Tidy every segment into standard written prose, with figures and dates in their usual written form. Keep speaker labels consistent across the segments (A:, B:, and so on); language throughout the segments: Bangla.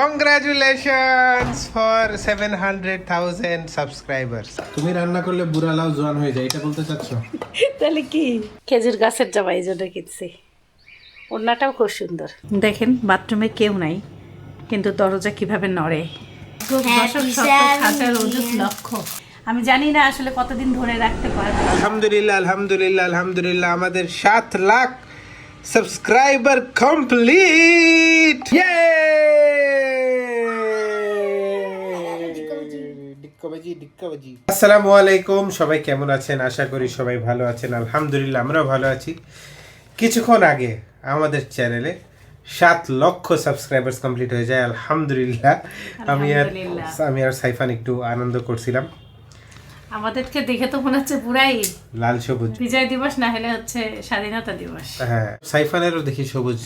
A: Congratulations for 700,000 subscribers. তুমি রান্না করলে বুড়া লাউ জোয়ান হয়ে যায়, এটা বলতে চাচ্ছ?
B: তাহলে কি খেজুর গাছের জামা এই জন্য কিনছি। ওড়নাটাও খুব সুন্দর। দেখেন বাথরুমে কেউ নাই, কিন্তু দরজা কিভাবে নড়ে। আমি জানি না আসলে কতদিন ধরে রাখতে পারবো।
A: আলহামদুলিল্লাহ আলহামদুলিল্লাহ আলহামদুলিল্লাহ, আমাদের 7 লাখ সাবস্ক্রাইবার কমপ্লিট। আসসালামু আলাইকুম, সবাই কেমন আছেন? আশা করি সবাই ভালো আছেন। আলহামদুলিল্লাহ আমরাও ভালো আছি। কিছুক্ষণ আগে আমাদের চ্যানেলে 7 লক্ষ সাবস্ক্রাইবার্স কমপ্লিট হয়ে যায়। আলহামদুলিল্লাহ। আমি আর সাইফান একটু আনন্দ করছিলাম।
B: আমাদেরকে দেখে তো মনে হচ্ছে পুরাই
A: লাল সবুজ
B: বিজয় দিবস, না হলে হচ্ছে স্বাধীনতা দিবস।
A: হ্যাঁ, সাইফানেরও দেখি সবুজ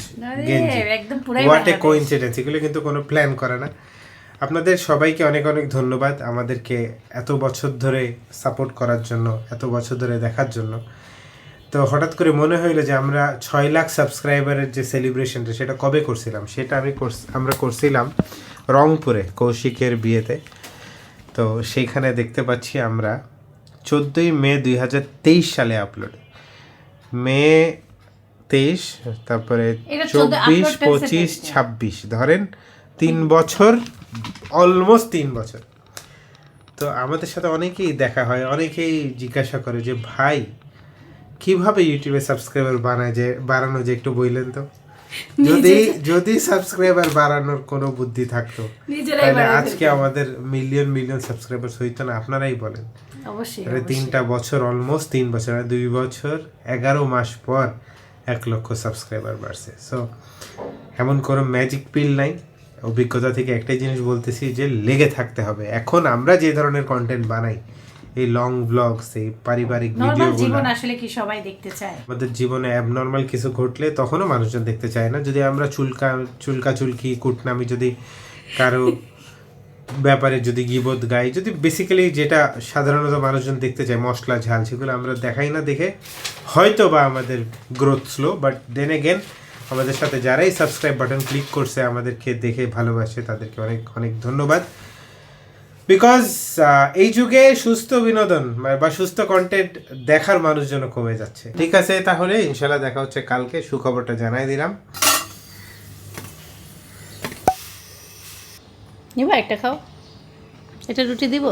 A: গেঞ্জি,
B: একদম পুরাই
A: হোয়াট এ কোইন্সিডেন্স। এগুলো কিন্তু কোনো প্ল্যান করা না। আপনাদের সবাইকে অনেক অনেক ধন্যবাদ আমাদেরকে এত বছর ধরে সাপোর্ট করার জন্য, এত বছর ধরে দেখার জন্য। তো হঠাৎ করে মনে হইলো যে আমরা 6 লাখ সাবস্ক্রাইবারের যে সেলিব্রেশনটা, সেটা কবে করছিলাম? সেটা আমরা করছিলাম রংপুরে কৌশিকের বিয়েতে। তো সেইখানে দেখতে পাচ্ছি আমরা 14ই মে 2023 সালে আপলোড, মে 23, তারপরে 24, 25, 26, ধরেন 3 বছর, অলমোস্ট 3 বছর। তো আমাদের সাথে অনেকেই দেখা হয়, অনেকেই জিজ্ঞাসা করে যে ভাই কিভাবে ইউটিউবে সাবস্ক্রাইবার বাড়ানো যে একটু বললেন তো। যদি সাবস্ক্রাইবার বাড়ানোর কোনো বুদ্ধি থাকতো তাহলে আজকে আমাদের মিলিয়ন সাবস্ক্রাইবার হইতো না? আপনারাই বলেন।
B: অবশ্যই
A: 3টা বছর, অলমোস্ট 3 বছর, 2 বছর 11 মাস পর 1 লক্ষ সাবস্ক্রাইবার বাড়ছে। সো এমন কোনো ম্যাজিক পিল নাই। অভিজ্ঞতা থেকে একটাই জিনিস বলতেছি যে লেগে থাকতে হবে। এখন আমরা যে ধরনের কন্টেন্ট বানাই, এই লং ব্লগস, এই পারিবারিক ভিডিওগুলো,
B: জীবন আসলে কি সবাই দেখতে চায়?
A: আমাদের জীবনে অ্যাবনর্মাল কিছু ঘটলে তখনও মানুষজন দেখতে চায় না। যদি আমরা চুলকি কুটনামি, যদি কারো ব্যাপারে যদি গীবত গাই, যদি বেসিক্যালি যেটা সাধারণত মানুষজন দেখতে চায়, মশলা ঝাল, সেগুলো আমরা দেখাই না দেখে হয়তো বা আমাদের growth slow. But then again আমাদের সাথে যারাই সাবস্ক্রাইব বাটন ক্লিক করছে, আমাদেরকে দেখে ভালোবাসে, তাদেরকে অনেক অনেক ধন্যবাদ। বিকজ এই যুগে সুস্থ বিনোদন বা সুস্থ কন্টেন্ট দেখার মানুষজন কমে যাচ্ছে। ঠিক আছে, তাহলে ইনশাল্লাহ দেখা হচ্ছে কালকে। সুখবরটা জানাই দিলাম।
B: নিবা একটা খাও, এটা রুটি দিব।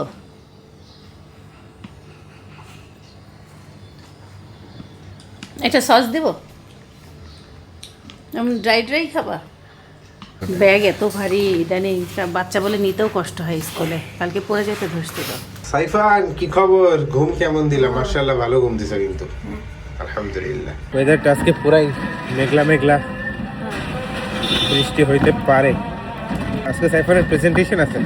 B: এটা সস দিব, ড্রাই খাবা। ব্যাগ এত ভারী, ইদানিং বাচ্চা বলে নিতেও কষ্ট হয় স্কুলে, কালকে পরে যেতে ধরছিল।
A: সাইফান কি খবর? ঘুম কেমন দিলাম? মাশাআল্লাহ ভালো ঘুম দিছো কিন্তু, আলহামদুলিল্লাহ। ওয়েদারটা আজকে পুরাই মেঘলা মেঘলা, বৃষ্টি হইতে পারে। আজকে সাইফানের প্রেজেন্টেশন আছে।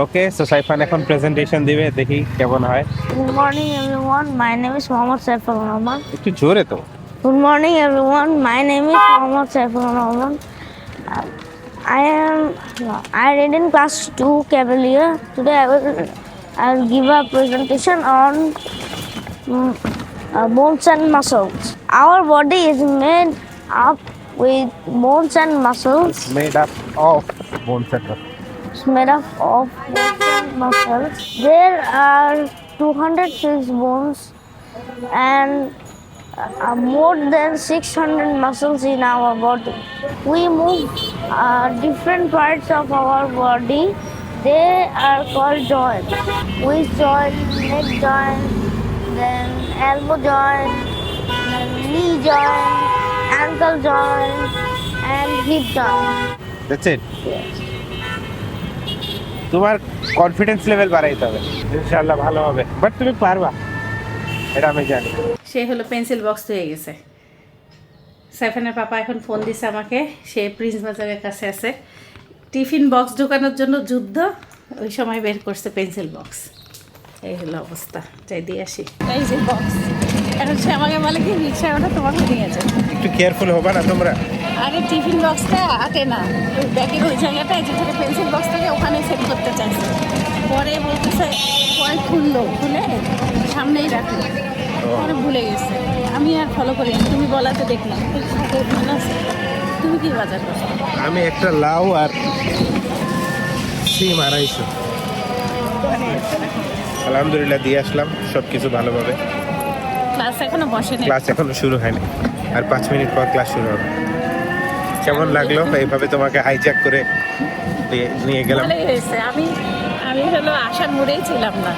A: ওকে, সো সাইফান এখন প্রেজেন্টেশন দিবে, দেখি কেমন হয়।
C: Good morning everyone, my name is Mohammad Saiful Rahman.
A: একটু জোরে তো।
C: Good morning everyone, my name is Mohammad Saiful Rahman. I read in class 2 Cavalier. Today I will give a presentation on bones and muscles. Our body is made up with bones and muscles.
A: Made up of bones and muscles.
C: It's made up of bones and muscles. There are 206 bones and more than 600 muscles in our body. We move different parts of our body. They are called joints. Waist joint, neck joint, then elbow joint, then knee joint, ankle joint, and hip joint.
A: That's it.
C: Yes.
A: তোমার কনফিডেন্স লেভেল বাড়াইতে হবে, ইনশাআল্লাহ ভালো হবে। বাট তুমি পারবা, এটা আমি জানি।
B: সে হলো পেন্সিল বক্স হয়ে গেছে। সাইফানের পাপা এখন ফোন দিছে আমাকে, সে প্রিন্স বাজারের কাছে আছে। টিফিন বক্স ঢোকানোর জন্য যুদ্ধ, ওই সময় বের করছে পেন্সিল বক্স। এই হলো অবস্থা, চাই দিয়ে আসি। এই যে বক্স, এখন সে আমাকে বলে কি রিক্সায় ওটা তোমাকে নিয়ে যাবে।
A: একটু কেয়ারফুল হবা না তোমরা?
B: আরে টিফিন বক্সটা আটে না, ওই ব্যাগের ওই জায়গাটায় যেখানে পেন্সিল বক্স থাকে ওখানে সেট করতে চাইছে। পরে বলতেছে, পরে খুলে সামনেই রাখলো, পরে ভুলে গেছে। আমি আর ফলো করি, তুমি বলাতে দেখলাম। তুমি কি বাজার করছো?
A: আমি একটা লাউ আর সিম 250। আলহামদুলিল্লাহ দিয়ে আসলাম সব কিছু ভালোভাবে।
B: ক্লাস এখনো বসেনি।
A: ক্লাস এখনো শুরু হয়নি, আর 5 মিনিট পর ক্লাস শুরু হবে। কেমন লাগলো এইভাবে তোমাকে হাইজ্যাক করে নিয়ে গেলাম?
B: ভালোই হয়েছে। আমি হলো আশার মুড়েই ছিলাম না,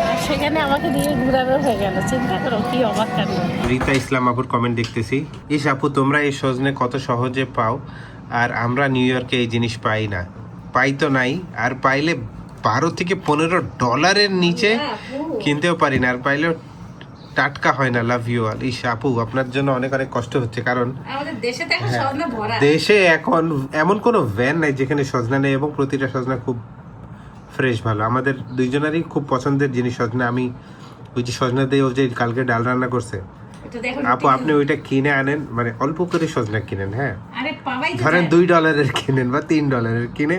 B: আর সেখানে আমাকে নিয়ে ঘুরানো হয়ে গেল। চিন্তা করো কি অবাক কাণ্ড।
A: রীতা ইসলাম আপুর কমেন্ট দেখতেছি, ইস আপু তোমরা এই সজনে কত সহজে পাও, আর আমরা নিউ ইয়র্কে এই জিনিস পাই না। পাই তো নাই, আর পাইলে $12 থেকে $15 নিচে কিনতেও পারি না, আর পাইলেও টাটকা হয় না। Love you all. ইস আপু আপনার জন্য অনেক অনেক কষ্ট হচ্ছে, কারণ
B: আমাদের দেশে তো এখন সজনা ভরা।
A: দেশে এখন এমন কোনো ভ্যান নাই যেখানে সজনা নেই, এবং প্রতিটা সজনা খুব ফ্রেশ ভালো। আমাদের দুইজনেরই খুব পছন্দের জিনিস সজনা। আমি ওই যে সজনা দিয়ে ও যে কালকে ডাল রান্না করছে,
B: এটা দেখো
A: আপু আপনি ওইটা কিনে আনেন, মানে অল্প করে সজনা কিনেন, হ্যাঁ
B: আরে পাবাই তো
A: ধরেন
B: যায়।
A: $2 কিনেন বা $3 কিনে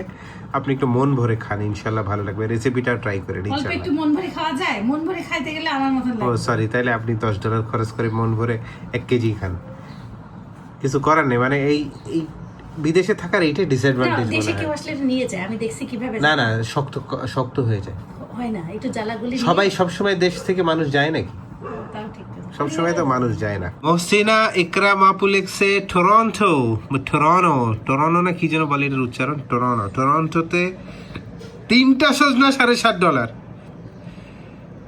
A: আপনি একটু মন ভরে খান, ইনশাল্লাহ ভালো লাগবে। রেসিপিটা ট্রাই করেন
B: অল্প একটু
A: ইনশাল্লাহ।
B: মন ভরে খাওয়া যায়? মন ভরে খাইতে গেলে আমার মতন
A: ও
B: লাগে।
A: সরি, তাইলে আপনি $10 খরচ করে মন ভরে 1 কেজি খান। কিছু করার নেই, মানে এই এই বিদেশে থাকার এইটাই
B: না,
A: ডিসঅ্যাডভান্টেজ
B: দেশে
A: মনে
B: কেউ
A: হয়।
B: আসলে এটা নিয়ে যায়, আমি দেখছি কিভাবে
A: না
B: যায়।
A: না, শক্ত শক্ত হয়ে যায়।
B: হয় না, একটু জ্বালাগুলি
A: সবাই সবসময় দেশ থেকে মানুষ যায় নাকি?
B: তাও ঠিক কথা।
A: সবসময় তো মানুষ যায় না। মহসিনা ইকরাম আপু লিখছে টরন্টো, টরন্টো না কি যেন বলে এটার উচ্চারণ, টরন্টোতে 3টা সজনা $7.5।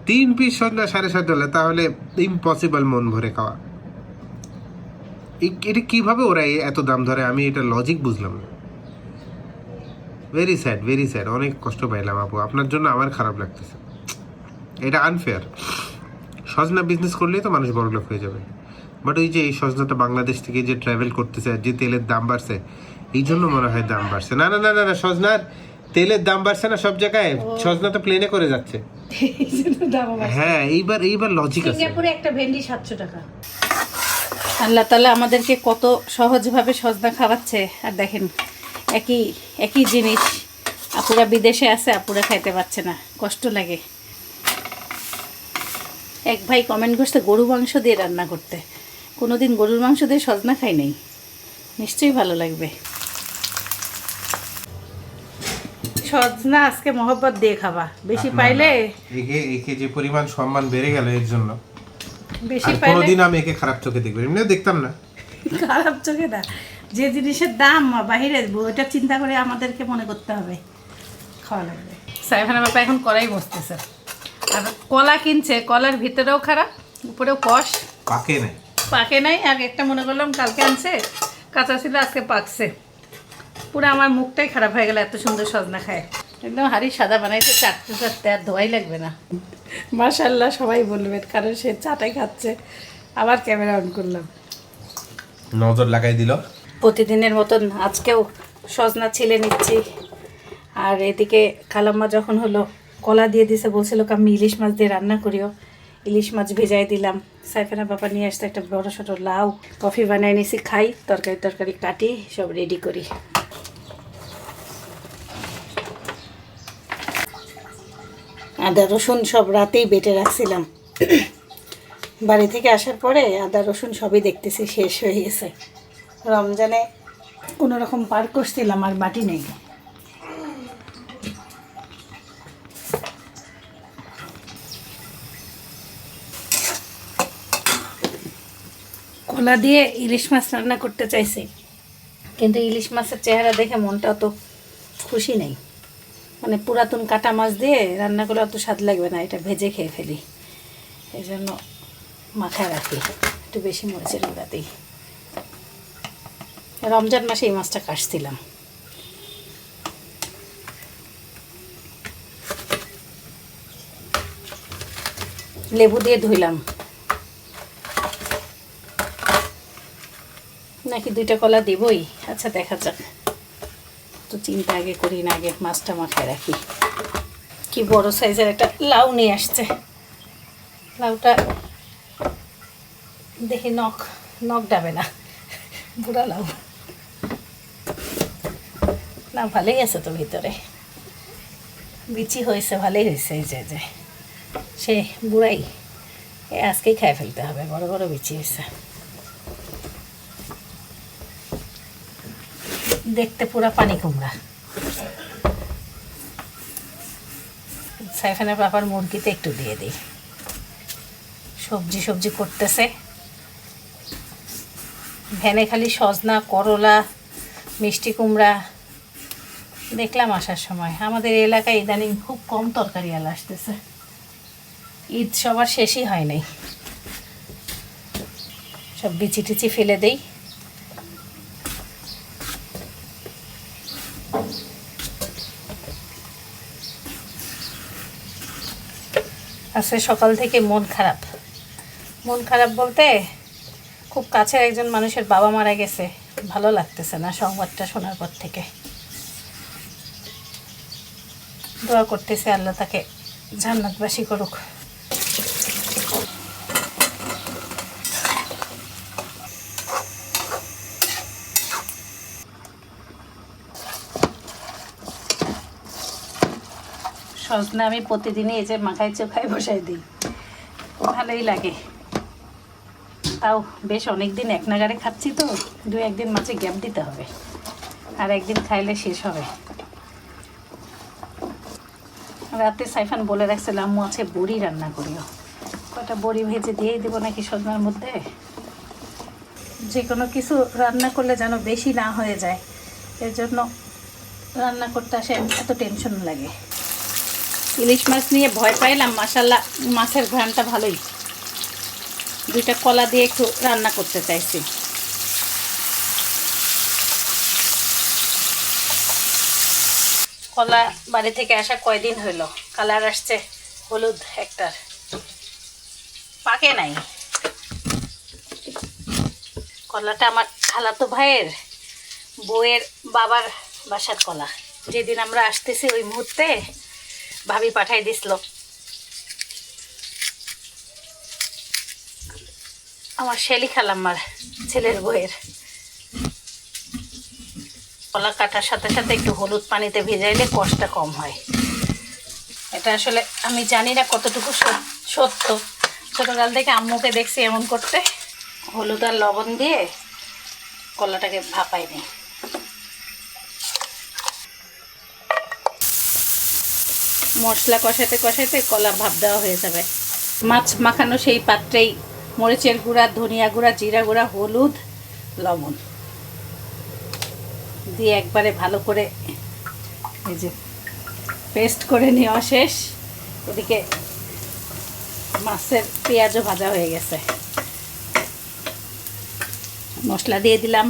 A: 3 পিস সজনা $7.5, তাহলে ইম্পসিবল মন ভরে খাওয়া। এটা কিভাবে ওরা এত দাম ধরে, আমি এটা লজিক বুঝলাম না। ভেরি স্যাড, অনেক কষ্ট পাইলাম আপু আপনার জন্য, আমার খারাপ লাগতেছে। এটা আনফেয়ার। সজনা বিজনেস করলেই তো মানুষ বড়লোক হয়ে যাবে, বাট ওই যে এই সজনাটা বাংলাদেশ থেকে যে ট্রাভেল করতেছে, আর যে তেলের দাম বাড়ছে, এই জন্য মনে হয় দাম বাড়ছে। না না না না না, সজনার তেলের দাম বাড়ছে না সব জায়গায়, সজনা তো প্লেনে করে যাচ্ছে।
B: এই জন্য দাম আছে।
A: হ্যাঁ এইবার লজিক আছে।
B: সিঙ্গাপুরে একটা ভেন্ডি 700 টাকা। আল্লাহ তাআলা আমাদেরকে কত সহজভাবে সজনা খাওয়াচ্ছে, আর দেখেন একই জিনিস আপুরা বিদেশে আছে, আপুরা খাইতে পারছে না, কষ্ট লাগে। এক ভাই কমেন্ট করছে গরু মাংস দিয়ে রান্না করতে। কোনোদিন গরুর মাংস দিয়ে সজনা খাই নাই, নিশ্চয়ই ভালো লাগবে। সজনা আজকে মহব্বত দিয়ে খাবা, বেশি পাইলে
A: একে যে পরিমাণ সম্মান বেড়ে গেল এর জন্য,
B: বেশি
A: আর
B: পাইলে
A: কোনোদিন আমি একে খারাপ চোখে দেখবো, এমনিও দেখতাম না।
B: খারাপ চোখে না, যে জিনিসের দাম বাহিরে ওইটা চিন্তা করে আমাদেরকে মনে করতে হবে, খাওয়া লাগবে। সাইফানা বাবা এখন কলাই বসতেছে, আর কলা কিনছে, কলার ভিতরেও খারাপ উপরেও কষ, পাকে নাই। আর একটা মনে করলাম কালকে আনছে কাঁচা ছিল, আজকে পাকছে। পুরো আমার মুখটাই খারাপ হয়ে গেল, এত সুন্দর সজনা খায়। একদম হাড়ি সাদা বানাইছে, চাটতে আর ধোয়াই লাগবে না। মাশাআল্লাহ সবাই বলবেন, কারণ সে চাটাই খাচ্ছে। আবার ক্যামেরা অন করলাম,
A: নজর লাগাই দিল।
B: প্রতিদিনের মতন আজকেও সজনা ছিলে নিচ্ছি। আর এদিকে খালাম্মা যখন হলো কলা দিয়ে দিছে, বলছিল আমি ইলিশ মাছ দিয়ে রান্না করিও, ইলিশ মাছ ভেজাই দিলাম। সাইফানা বাবা নিয়ে আসতে একটা বড় ছোটো লাউ, কফি বানাই নিছি, খাই, তরকারি কাটি, সব রেডি করি। আদা রসুন সব রাতেই বেটে রাখছিলাম, বাড়ি থেকে আসার পরে আদা রসুন সবই দেখতেছি শেষ হয়ে গেছে। রমজানে কোনো রকম পার করছিলাম, আর বাটি নেই। কলা দিয়ে ইলিশ মাছ রান্না করতে চাইছি, কিন্তু ইলিশ মাছের চেহারা দেখে মনটা তো খুশি নেই। মানে পুরাতন কাটা মাছ দিয়ে রান্না করলে অত স্বাদ লাগবে না, এটা ভেজে খেয়ে ফেলি, এই জন্য মাথায় রাখি একটু বেশি মরিচের গুঁড়া দিই। রমজান মাসে এই মাছটা কাটছিলাম। লেবু দিয়ে ধুইলাম, নাকি 2টা কলা দেবই, আচ্ছা দেখা যাক। তো চিন্তা আগে করি না, আগে মাছটা মাথায় রাখি। কি বড় সাইজের একটা লাউ নিয়ে আসছে, লাউটা দেখি নখ ডাবে না, বুড়া লাউ না, ভালোই আছে তো ভিতরে, বিচি হয়েছে, ভালোই হয়েছে। এই যে সে বুড়াই, আজকেই খাই ফেলতে হবে, বড় বড় বিচি হয়েছে। দেখতে পুরা পানি কুমড়া, সাইফানের পাপার মুরগিতে একটু দিয়ে দিই। সবজি সবজি করতেছে, ভ্যানে খালি সজনা, করলা, মিষ্টি কুমড়া দেখলাম আসার সময়। আমাদের এলাকায় ইদানিং খুব কম তরকারি আলা আসতেছে, ঈদ সবার শেষই হয় নাই। সব বিচি টিচি ফেলে দেই। আজকে সকাল থেকে মন খারাপ। মন খারাপ বলতে খুব কাছের একজন মানুষের বাবা মারা গেছে, ভালো লাগতেছে না সংবাদটা শোনার পর থেকে। দোয়া করতেছে আল্লাহ তাকে জান্নাতবাসী করুক। সজনা আমি প্রতিদিনই এই যে মাখায় চোখায় বসাই দিই, ভালোই লাগে। তাও বেশ অনেক দিন এক নাগারে খাচ্ছি তো, দু একদিন মাঝে গ্যাপ দিতে হবে, আর একদিন খাইলে শেষ হবে। রাতে সাইফান বলে রাখছিল আম্মু আছে বড়ি রান্না করিও, কটা বড়ি ভেজে দিয়েই দেবো নাকি সজনার মধ্যে। যে কোনো কিছু রান্না করলে যেন বেশি না হয়ে যায়, এর জন্য রান্না করতে আসে এত টেনশন লাগে। ইলিশ মাছ নিয়ে ভয় পাইলাম, মাশাল্লাহ মাছের ঘ্রাণটা ভালোই। দুইটা কলা দিয়ে একটু রান্না করতে চাইছি। কলা বাড়ি থেকে আসা কয়দিন হইল, কালার আসছে হলুদ একটার, পাকে নাই। কলাটা আমার খালাতো ভাইয়ের বউয়ের বাবার বাসার কলা, যেদিন আমরা আসতেছি ওই মুহূর্তে ভাবি পাঠাই দিছিল। আমার শেলি খালাম্মার ছেলের বউয়ের। কলা কাটার সাথে সাথে একটু হলুদ পানিতে ভিজাইলে কষ্টটা কম হয়। এটা আসলে আমি জানি না কতটুকু সত্য, ছোটকাল থেকে আম্মুকে দেখছি এমন করতে। হলুদ আর লবণ দিয়ে কলাটাকে ভাপাই নিই। মশলা কষাতে কষাতে কলা ভাপ দেওয়া হয়ে যাবে। মাছ মাখানো সেই পাত্রেই মরিচের গুঁড়া, ধনিয়া গুঁড়া, জিরা গুঁড়া, হলুদ, লবণ দিয়ে একবারে ভালো করে এই যে পেস্ট করে নেওয়া শেষ। এদিকে মাছের পেঁয়াজও ভাজা হয়ে গেছে, মশলা দিয়ে দিলাম।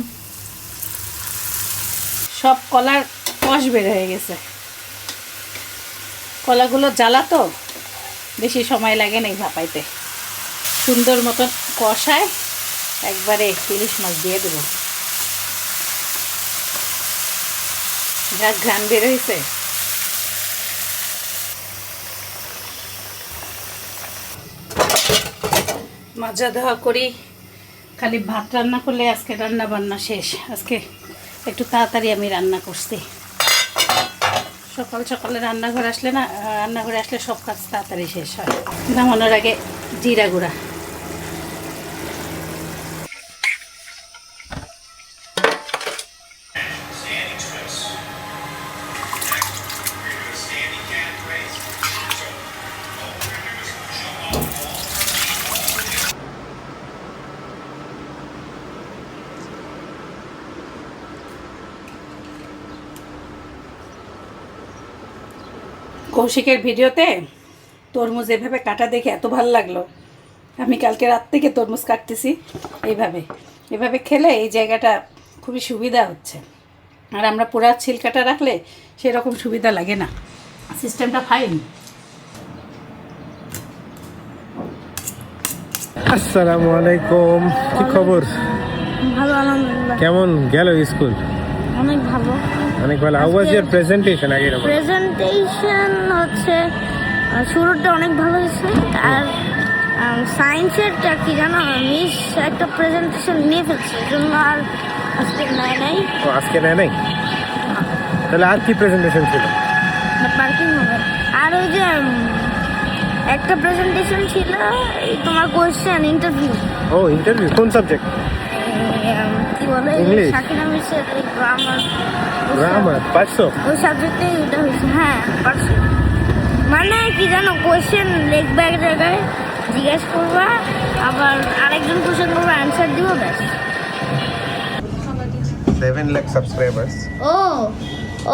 B: সব কলার কষ বের হয়ে গেছে। কলাগুলো জ্বালা তো বেশি সময় লাগে না ভাপাইতে। সুন্দর মতন কষায় একবারে ইলিশ মাছ দিয়ে দেবো। যা ঘ্রাণ বের হয়েছে। মাজা ধোয়া করি, খালি ভাত রান্না করলে আজকে রান্না বান্না শেষ। আজকে একটু তাড়াতাড়ি আমি রান্না করছি। সকাল সকালে রান্নাঘরে আসলে সব কাজ তাড়াতাড়ি শেষ হয়। নামানোর আগে জিরা গুঁড়া, কৌশিকের ভিডিওতে তরমুজ এভাবে কাটা দেখে এত ভালো লাগলো। আমি কালকে রাত থেকে তরমুজ কাটতেছি এভাবে খেলে এই জায়গাটা খুবই সুবিধা হচ্ছে। আর আমরা পুরা ছিলকাটা রাখলে সেরকম সুবিধা লাগে না। সিস্টেমটা ফাইন।
A: আসসালামু আলাইকুম, কি খবর?
C: ভালো, আলহামদুলিল্লাহ।
A: কেমন গেল স্কুল?
C: অনেক ভালো।
A: অনেক ভালো। How was your presentation? আগে
C: প্রেজেন্টেশন হচ্ছে শুরুটা অনেক ভালো হয়েছে। আর সায়েন্সেরটা কি জানো, মিস একটা প্রেজেন্টেশন নিয়ে ফেলছে, এই জন্য আর আজকে নেয় নাই।
A: ও আজকে নেয় নাই? তাহলে আর কি প্রেজেন্টেশন ছিল?
C: পার্কিং হবে। আর ওই যে একটা প্রেজেন্টেশন ছিল এই তোমার কোয়েশ্চেন ইন্টারভিউ।
A: ও ইন্টারভিউ, কোন সাবজেক্ট?
C: কি বলে,
A: English?
C: শাকিনা মিসের গ্রামার।
A: গ্রামার পারছো?
C: ওই সাবজেক্টেই ওটা হয়েছে। হ্যাঁ পারছি। মানে কি জানো, কোয়েশ্চেন লিখবে এক জায়গায়, জিজ্ঞেস করবা, আবার আরেকজন কোয়েশ্চেন করবে, অ্যান্সার দিব, ব্যাস।
A: 7 লাখ সাবস্ক্রাইবার্স।
C: ও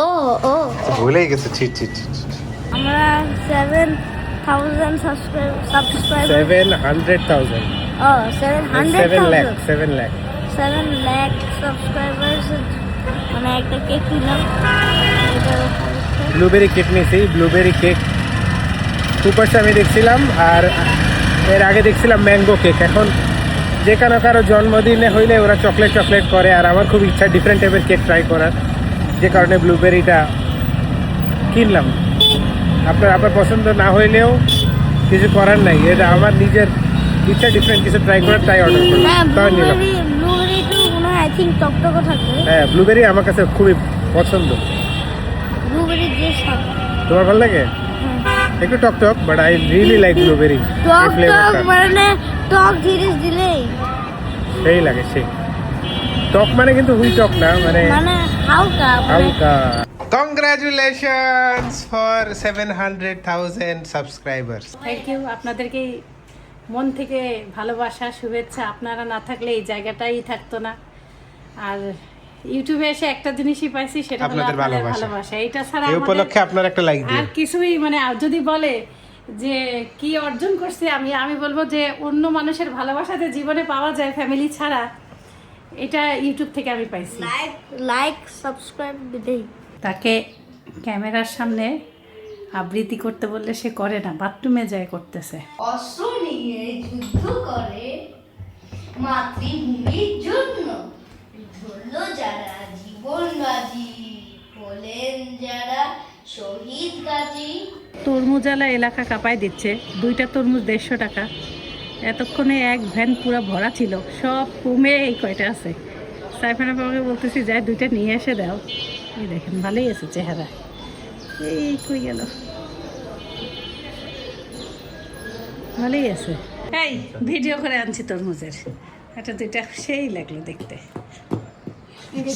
C: ও ও
A: ভুলেই গেছে, ছি ছি ছি।
C: আমরা 7,000 সাবস্ক্রাইবার
A: 700,000
C: ও
A: 7 লাখ
C: 700,000
A: 7 লাখ
C: 7 লাখ সাবস্ক্রাইবার্স মানে একটা কেক কিনলাম। এটার উপলক্ষে
A: ব্লুবেরি কেক নিয়েছি, ব্লুবেরি কেক সুপারসে আমি দেখছিলাম, আর এর আগে দেখছিলাম ম্যাঙ্গো কেক। এখন যে কারো জন্মদিনে হইলে ওরা চকলেট চকলেট করে, আর আমার খুব ইচ্ছা ডিফারেন্ট টাইপের কেক ট্রাই করার, যে কারণে ব্লুবেরিটা কিনলাম। আপনার পছন্দ না হইলেও কিছু করার নাই, এটা আমার নিজের ইচ্ছা ডিফারেন্ট কিছু ট্রাই করার, তাই অর্ডার করলাম,
C: হ্যাঁ,
A: তাই নিলাম।
C: ব্লুবেরি তো মনে হয় আই থিঙ্ক টকটকে থাকে।
A: হ্যাঁ, ব্লুবেরি আমার কাছে খুবই পছন্দ।
C: ব্লুবেরি যে স্বাদ,
A: তোমার ভালো লাগে? একটু টক টক, but I really like blueberry.
C: টক টক মানে টক জিনিস দিলেই
A: সেই লাগে, সেই টক মানে কিন্তু হুই টক না, মানে
C: মানে হালকা
A: হালকা। Congratulations for 700,000 subscribers.
B: Thank you, আপনাদেরকে মন থেকে ভালোবাসা, শুভেচ্ছা। আপনারা না থাকলে এই জায়গাটাই থাকতো না। আর ইউটিউবে এসে একটা জিনিসই পাইছি, সেটা হলো
A: আপনাদের
B: আপনাদের
A: ভালোবাসা।
B: ভালোবাসা। এটা ছাড়া
A: এই
B: আমাদের
A: উপলক্ষে আপনার একটা লাইক দিন।
B: আর কিছুই মানে যদি বলে যে কি অর্জন করছি, আমি বলবো যে অন্য মানুষের ভালোবাসাতে জীবনে পাওয়া যায় ফ্যামিলি ছাড়া, এটা ইউটিউব থেকে আমি পাইছি।
C: লাইক সাবস্ক্রাইব দিতেই।
B: তাকে ক্যামেরার সামনে আবৃত্তি করতে বললে সে করে না, বাথরুমে যায় করতেছে।
D: অস্ত্র নিয়ে যুদ্ধ করে মাতৃভূমির জন্য, ধরল যারা জীবন বাজি, হলেন যারা শহীদ গাজী।
B: তরমুজালা এলাকা কাঁপায় দিচ্ছে। 2টা তরমুজ 150 টাকা। এতক্ষণে এক ভ্যান পুরো ভরা ছিল, সব কমে এই কয়টা আছে। সাইফানা বাবাকে বলতেছি যাই 2টা নিয়ে এসে দাও। এই দেখেন ভালোই আছে চেহারা। এই কই গেল, ভালোই আছে। এই ভিডিও করে আনছি তরমুজের, একটা 2টা সেই লাগলো দেখতে।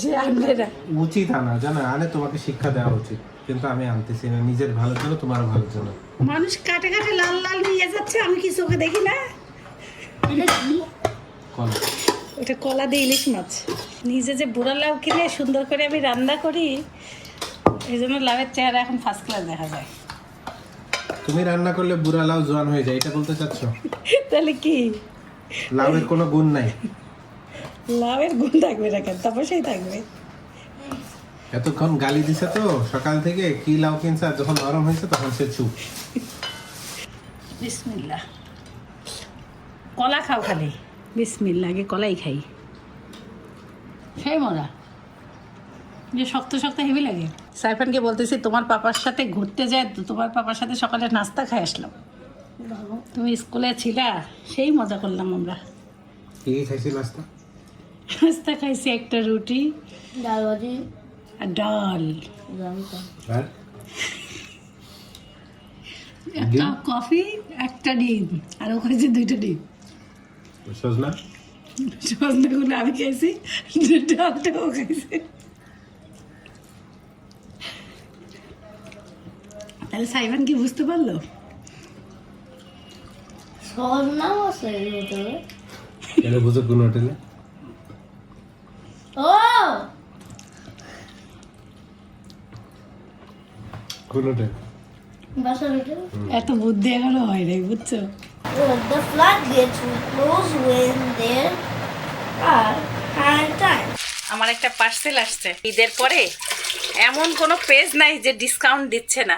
B: সে আনবে না।
A: উচিত আনা, জানো, আনে তোমাকে শিক্ষা দেওয়া উচিত, কিন্তু আমি আনতেছি না, নিজের ভালোর জন্য, তোমার ভালোর জন্য।
B: মানুষ কাটে কাটে লাল লাল নিয়ে যাচ্ছে, আমি কি চোখে দেখি না?
A: কলা,
B: ওটা কলা দিয়ে ইলিশ মাছ। নিজে যে বুড়া লাউ কিনে সুন্দর করে আমি রান্না করি, এই জন্য লাউয়ের চেহারা এখন ফার্স্ট ক্লাস দেখা যায়।
A: তুমি রান্না করলে বুড়া লাউ জোয়ান হয়ে যায়, এটা বলতে চাচ্ছ?
B: তাহলে কি
A: লাউয়ের কোনো গুণ নাই।
B: লাউয়ের গুণ থাকবে না কেন, তাপসেই থাকবে।
A: এতক্ষণ গালি দিছে তো সকাল থেকে, কি লাউ কিনছে, আর যখন নরম হয়েছে তখন সে চুপ।
B: বিসমিল্লাহ। কলা খাও খালি, বিসমিল্লাহ, আগে কলাই খাই। সেই মজা, যে শক্ত শক্ত হেভি লাগে। সাইফানকে বলতেছি তোমার পাপার সাথে ঘুরতে যায়, তোমার পাপার সাথে সকালে নাস্তা খাই আসলাম। তুমি স্কুলে ছিলা, সেই মজা করলাম আমরা।
A: কি খাইছি নাস্তা?
B: নাস্তা খাইছি একটা রুটি
C: ডাল ভাজি
B: আর ডাল,
A: আর
B: একটা কফি, একটা ডিম, আর ও খাইছে 2টা ডিম।
A: সজনা
B: সজনাগুলো আমি খাইছি, ডালটাও খাইছে। তাহলে সাইফান কি বুঝতে পারলো?
C: সহজ নাম আছে এর ভিতরে।
A: এটা বুঝো কোন হোটেলে?
C: ও
A: কোন হোটেল?
C: বাসার ভিতরে।
B: এত বুদ্ধি এখনো হয় নাই, বুঝছো?
D: The floodgates will close when there are high tides.
B: আমার একটা পার্সেল আসছে ঈদের পরে। এমন কোনো পেজ নাই যে ডিসকাউন্ট দিচ্ছে না।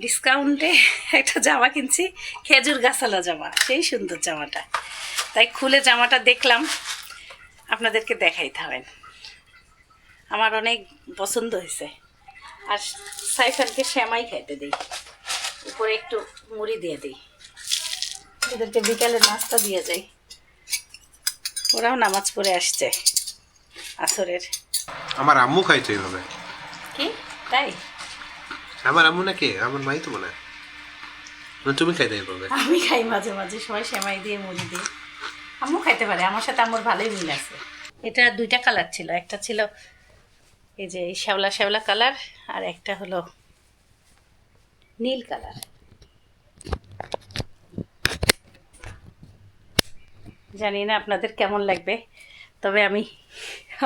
B: ডিসকাউন্টে একটা জামা কিনছি, খেজুর গাছালা জামা, সেই সুন্দর জামাটা। তাই খুলে জামাটা দেখলাম, আপনাদেরকে দেখাইতে হবে। আমার অনেক পছন্দ হয়েছে। আর সাইফানকে শ্যামাই খাইতে দিই, উপরে একটু মুড়ি দিয়ে দিই, ওদেরকে বিকালে নাস্তা দিয়ে যাই। ওরাও নামাজ পড়ে আসছে আসরের।
A: আমার আম্মু খাইছে এইভাবে।
B: কি তাই?
A: আমার আম্মু নাকি? আমার মাই তো মনে হয়। তুমি খাইতে এইভাবে?
B: আমি খাই মাঝে মাঝে, সবাই সেমাই দিয়ে মুড়ি দিয়ে। আম্মু খাইতে পারে, আমার সাথে আম্মুর ভালোই মিল আছে। এটা 2টা কালার ছিল, একটা ছিল এই যে শ্যাওলা শ্যাওলা কালার, আর একটা হলো নীল কালার। জানি না আপনাদের কেমন লাগবে, তবে আমি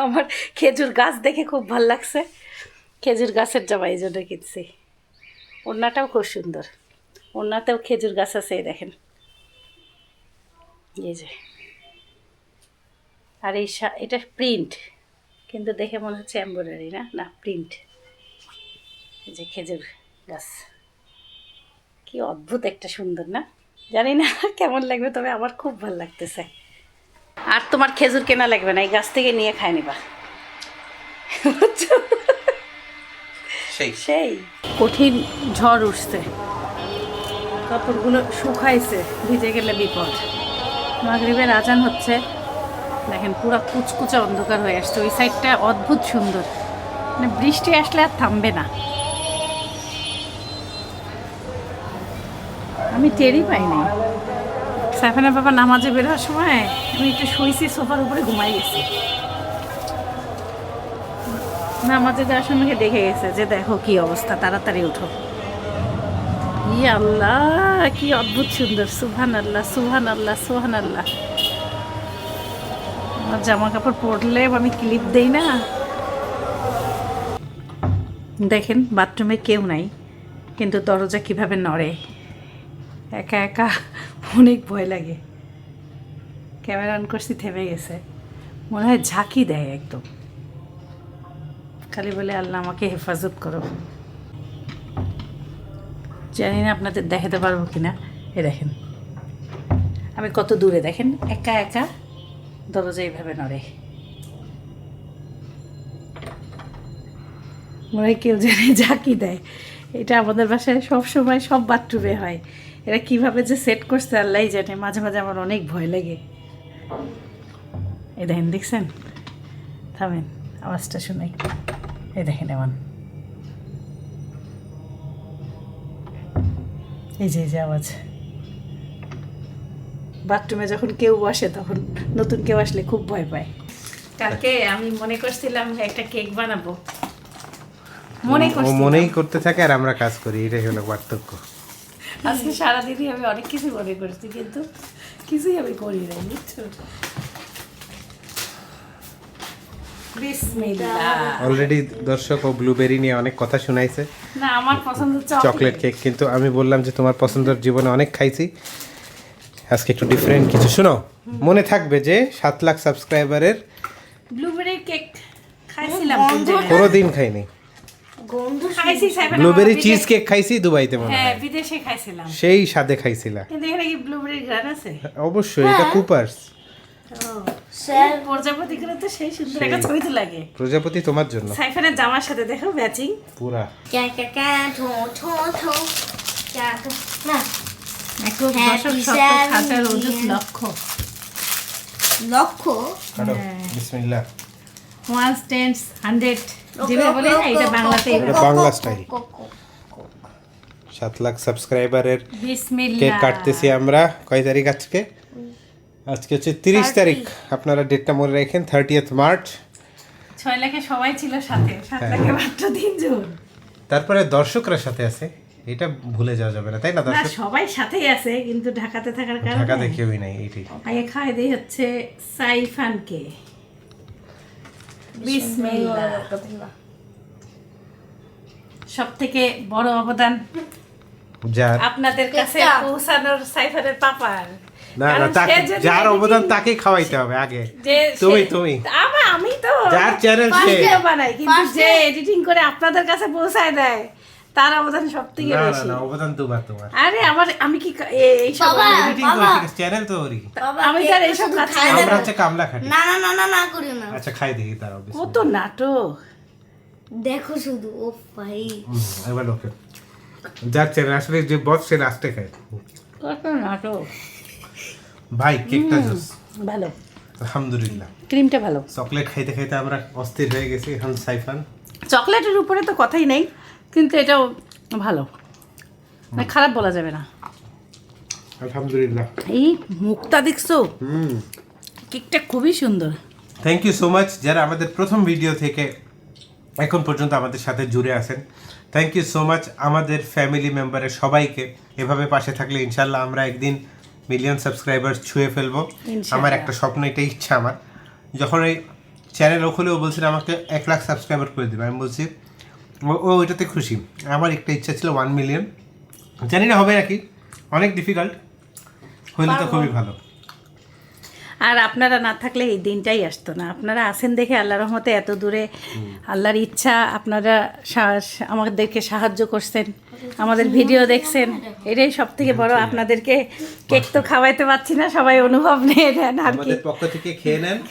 B: আমার খেজুর গাছ দেখে খুব ভাল লাগছে। খেজুর গাছের জামা এই জন্য কিনছি। ওড়নাটাও খুব সুন্দর, ওড়নাতেও খেজুর গাছ আছে, এই দেখেন এই যে। আর এই এটা প্রিন্ট, কিন্তু দেখে মনে হচ্ছে এমব্রয়ডারি, না না প্রিন্ট। এই যে খেজুর গাছ, কি অদ্ভুত একটা সুন্দর না, জানি না কেমন লাগবে, তবে আমার খুব ভালো লাগতেছে। আর তোমার খেজুর কেনা লাগবে না, এই গাছ থেকে নিয়ে খায় নিবা। সেই কঠিন ঝড় উঠছে, কাপড়গুলো শুকাইছে, ভিজে গেলে বিপদ। মাগরিবের আজান হচ্ছে, দেখেন পুরা কুচকুচা অন্ধকার হয়ে আসছে। ওই সাইডটা অদ্ভুত সুন্দর, মানে বৃষ্টি আসলে আর থামবে না। আমি টেরই পাই নাই। সাইফানের বাবা নামাজে বেরোর সময় আমি একটু শুয়েছি, সোফার উপরে ঘুমাই গেছি। নামাজে যাওয়ার সময় দেখে গেছে যে দেখো কি অবস্থা, তাড়াতাড়ি উঠো। ই আল্লাহ, কি অদ্ভুত সুন্দর, সুবহান আল্লাহ সুবহান আল্লাহ সুবহান আল্লাহ। আমার জামা কাপড় পরলে আমি ক্লিপ দেই না। দেখেন বাথরুমে কেউ নাই, কিন্তু দরজা কিভাবে নড়ে, একা একা অনেক ভয় লাগে। ক্যামেরা অন করছি, থেমে গেছে, মনে হয় ঝাঁকি দেয় একদম, খালি বলে আল্লাহ আমাকে হেফাজত করো। জানি না আপনাদের দেখাতে পারবো কিনা। এ দেখেন আমি কত দূরে, দেখেন একা একা দরজা এইভাবে নড়ে, মনে হয় কেউ জানে ঝাঁকি দেয়। এটা আমাদের বাসায় সব সময় সব বাথরুমে হয়। এরা কিভাবে যে সেট করছে আল্লাহ জানে, মাঝে মাঝে আমার অনেক ভয় লাগে। এই দেখেন, দেখছেন, থামেন আওয়াজটা শোনাই। এই দেখেন এমন, এই যে আওয়াজ। বাথরুমে যখন কেউ বসে, তখন নতুন কেউ আসলে খুব ভয় পায়। কালকে আমি মনে করছিলাম একটা কেক বানাবো,
A: মনেই করতে থাকে আর আমরা কাজ করি, এটাই হলো পার্থক্য।
B: আজকে সারাদিনই আমি অনেক কিছু মনে করছি, কিন্তু কিছুই আমি করি নাই, বুঝছো। বিসমিল্লাহ।
A: অলরেডি দর্শক ও ব্লুবেরি নিয়ে অনেক কথা শুনাইছে।
B: না, আমার পছন্দ
A: চকলেট কেক, কিন্তু আমি বললাম যে তোমার পছন্দের জীবনে অনেক খাইছি, আজকে একটু ডিফারেন্ট কিছু। শোনো, মনে থাকবে যে 7 লাখ সাবস্ক্রাইবারের
B: ব্লুবেরি কেক খাইছিলাম,
A: কোনোদিন খাইনি।
B: খাইছি
A: ব্লুবেরি চিজ কেক খাইছি দুবাইতে, মনে
B: হ্যাঁ
A: হয়
B: বিদেশে খাইছিলাম,
A: সেই স্বাদে খাইছিলা।
B: কিন্তু এখানে কি ব্লুবেরির গান আছে?
A: অবশ্যই, এটা কুপার্স।
D: স্যার
B: প্রজাপতি করে তো সেই সুন্দর একটা ছবি তো লাগে।
A: প্রজাপতি তোমার জন্য
B: সাইফানের জামার সাথে দেখো ম্যাচিং
A: পুরা।
D: ক্যা ক্যা ক্যা ঠো ঠো ঠো ক্যা না
B: একটু দশক
D: Happy
B: শত
D: Saturday.
B: হাজার অযুত লক্ষ
D: লক্ষ
A: কাটো, বিসমিল্লাহ।
B: ওয়ান্স টেন্স 100 যেভাবে বলে না, এটা বাংলাতে
A: এটা বাংলা স্টাইল। 7 লাখ সাবস্ক্রাইবারের কেক
B: বিসমিল্লাহ।
A: কাটতেছি আমরা। কয় তারিখ আজকে? আজকে হচ্ছে 30 তারিখ। আপনারা ডেটটা মনে রাখেন, 30th মার্চ।
B: 6 লাখে সবাই ছিল সাথে, 7 লাখে মাত্র 3 জন।
A: তারপরে দর্শকরা সাথে আছে, এটা ভুলে যাওয়া যাবে না, তাই না
B: না,
A: দর্শক?
B: সবাই সাথেই আছে, কিন্তু ঢাকাতে থাকার
A: ঢাকা
B: কারণে
A: দেখেওই নাই এইটাই।
B: আগে খাই দেই হচ্ছে সাইফানকে। বিসমিল্লাহ। সব থেকে বড় অবদান
A: যার
B: আপনাদের কাছে
D: কেকটা।
B: পৌঁছানোর সাইফানের পাপার।
A: না না,
B: কারণ
A: তাকে
B: সে যদি
A: যার
B: editing-
A: অবদান তাকে খাওয়াইতে হবে আগে।
B: যে
A: তুমি
B: আমি তো
A: যার চ্যানেল সে।
B: ভিডিও বানাই, কিন্তু
D: First
B: যে এডিটিং করে আপনাদের কাছে পৌঁছায় দেয়, তার অবদান সব থেকে
A: না না
B: বেশি।
A: না, অবদান তোমার।
B: আরে আমি কি এইসব
D: বাবা,
A: এডিটিং
D: বাবা।
A: করি, চ্যানেল তো ওরই।
B: আমি তো আর এইসব কাজ করি
A: আমরা
B: না।
A: হচ্ছে কামলা খাটি।
D: না না না না না করি না
A: আচ্ছা খাই দেখি তার অবশ্যই।
B: কত নাটক।
D: দেখো শুধু ও ভাই
A: এবার ওকে, যার চ্যানেল আসলে যে বস সে লাস্টে খায়।
B: কত নাটক।
A: ভাই কেকটা জোস,
B: ভালো,
A: আলহামদুলিল্লাহ।
B: ক্রিমটা ভালো।
A: চকলেট খাইতে খাইতে আমরা অস্থির হয়ে গেছি এখন। সাইফান
B: চকলেটের উপরে তো কথাই নেই, কিন্তু এটাও ভালো, মানে খারাপ বলা যাবে না।
A: আলহামদুলিল্লাহ।
B: এই মুখটা দেখছো, কেকটা খুবই সুন্দর।
A: থ্যাংক ইউ সো মাচ যারা আমাদের প্রথম ভিডিও থেকে এখন পর্যন্ত আমাদের সাথে জুড়ে আছেন। থ্যাংক ইউ সো মাচ আমাদের ফ্যামিলি মেম্বারের সবাইকে। এভাবে পাশে থাকলে ইনশাল্লাহ আমরা একদিন মিলিয়ন সাবস্ক্রাইবার ছুঁয়ে ফেলবো।
B: ইনশাআল্লাহ।
A: আমার একটা স্বপ্ন, এটা ইচ্ছা আমার। যখন এই চ্যানেল ও খুলে ও বলছিল আমাকে 1 লাখ সাবস্ক্রাইবার করে দেবে, আমি বলছি ও ওইটাতে খুশি। আমার একটা ইচ্ছা ছিল 1 মিলিয়ন, জানি না হবে নাকি, অনেক ডিফিকাল্ট, হলে তো খুবই ভালো।
B: আর আপনারা না থাকলে এই দিনটাই আসতো না। আপনারা আছেন দেখে আল্লাহর রহমতে এত দূরে, আল্লাহর ইচ্ছা আপনারা আমাদেরকে সাহায্য করছেন, আমাদের ভিডিও দেখছেন, এটাই সব থেকে বড়। আপনাদেরকে কেক তো খাওয়াইতে পারছি না, সবাই অনুভব নিয়ে নেন আর কি,
A: আমাদের পক্ষ থেকে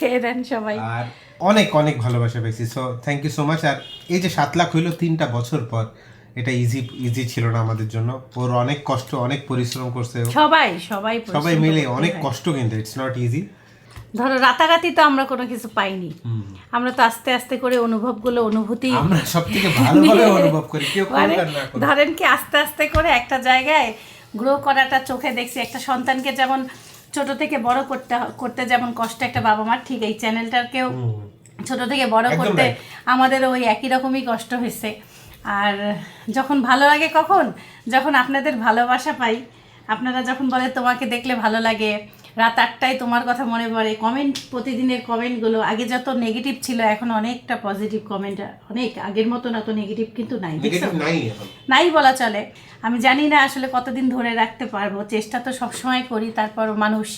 A: খেয়ে নেন
B: সবাই।
A: আর অনেক অনেক ভালোবাসা পেয়েছি। So thank you so much. আর এই যে 7 লাখ হইলো 3টা বছর পর, এটা ইজি ছিল না আমাদের জন্য। ওর অনেক কষ্ট, অনেক পরিশ্রম করছে ও।
B: সবাই
A: সবাই মিলে অনেক কষ্ট, কিন্তু ইটস নট ইজি।
B: ধরো রাতারাতি তো আমরা কোনো কিছু পাইনি, আমরা তো আস্তে আস্তে করে অনুভূতি
A: আমরা সবথেকে ভালোভাবে অনুভব করি, কেউ
B: মানে
A: করবে না কোনো।
B: ধরেন কি আস্তে আস্তে করে একটা জায়গায় গ্রো করাটা চোখে দেখছি। একটা সন্তানকে যেমন ছোট থেকে বড় করতে যেমন কষ্ট একটা বাবা মার, ঠিক এই চ্যানেলটাকেও ছোট থেকে বড়
A: একদম
B: করতে
A: right.
B: আমাদের ওই একই রকমই কষ্ট হয়েছে। আর যখন ভালো লাগে কখন, যখন আপনাদের ভালোবাসা পাই, আপনারা যখন বলে তোমাকে দেখলে ভালো লাগে, রাত 8টায় তোমার কথা মনে পড়ে, কমেন্ট, প্রতিদিনের কমেন্টগুলো, আগে যত নেগেটিভ ছিল এখন অনেকটা পজিটিভ কমেন্ট, অনেক আগের মতো না তো নেগেটিভ কিন্তু নাই,
A: নেগেটিভ নাই এখন।
B: নাই বলা চলে। আমি জানি না আসলে কতদিন ধরে রাখতে পারবো, চেষ্টা তো সবসময় করি, তারপরও মানুষ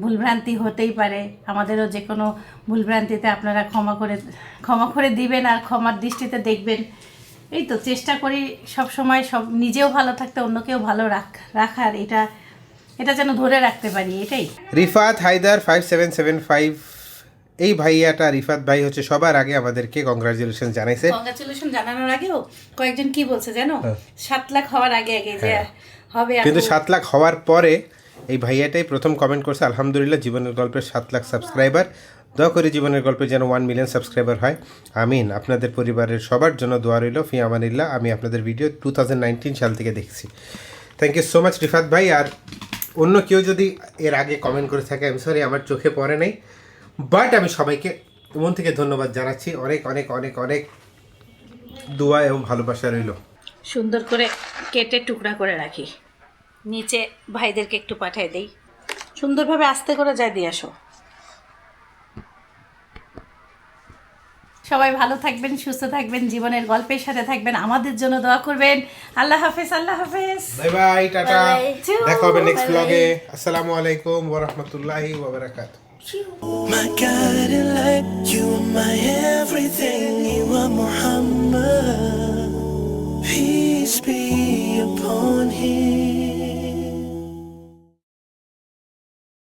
B: ভুলভ্রান্তি হতেই পারে। আমাদেরও যে কোনো ভুলভ্রান্তিতে আপনারা ক্ষমা করে দিবেন আর ক্ষমার দৃষ্টিতে দেখবেন। এই তো চেষ্টা করি সব সময় নিজেও ভালো থাকতে, অন্যকেও ভালো রাখার, এটা যেন ধরে রাখতে পারি, এটাই।
A: রিফাত হায়দার 5775, এই ভাইয়াটা রিফাত ভাই হচ্ছে সবার আগে আমাদেরকে কংগ্রাচুলেশন জানাইছে।
B: কংগ্রাচুলেশন জানানোর আগেও কয়েকজন কি বলছে জানো, 7 লাখ হওয়ার আগে যে হবে,
A: কিন্তু 7 লাখ হওয়ার পরে এই ভাইয়াটাই প্রথম কমেন্ট করছে, আলহামদুলিল্লাহ জীবনের গল্পের 7 লাখ সাবস্ক্রাইবার, দোয়া করি জীবনের গল্পে যেন 1 মিলিয়ন সাবস্ক্রাইবার হয়, আমিন। আপনাদের পরিবারের সবার জন্য দোয়া রইল, ফি আমানিল্লাহ। আমি আপনাদের ভিডিও 2019 সাল থেকে দেখছি। Thank you so much Rifat ভাই। আর অন্য কেউ যদি এর আগে কমেন্ট করে থাকে, আমি সরি, আমার চোখে পড়ে নাই, বাট আমি সবাইকে মন থেকে ধন্যবাদ জানাচ্ছি। অনেক অনেক অনেক অনেক দোয়া এবং ভালোবাসা রইল।
B: সুন্দর করে কেটে টুকরা করে রাখি, নিচে ভাইদেরকে একটু পাঠিয়ে দেই, সুন্দরভাবে আস্তে করে যাই দিয়ে আসো। সবাই ভালো থাকবেন, সুস্থ থাকবেন, জীবনের গল্পের সাথে থাকবেন, আমাদের জন্য দোয়া করবেন। আল্লাহ হাফেজ, আল্লাহ হাফেজ,
A: বাই বাই, টাটা,
D: Bye.
A: দেখা হবে নেক্সট ব্লগে। আসসালামু আলাইকুম ওয়া রাহমাতুল্লাহি ওয়া বারাকাতুহু।
E: My guiding light, you are my everything, you are Muhammad. Peace be upon him.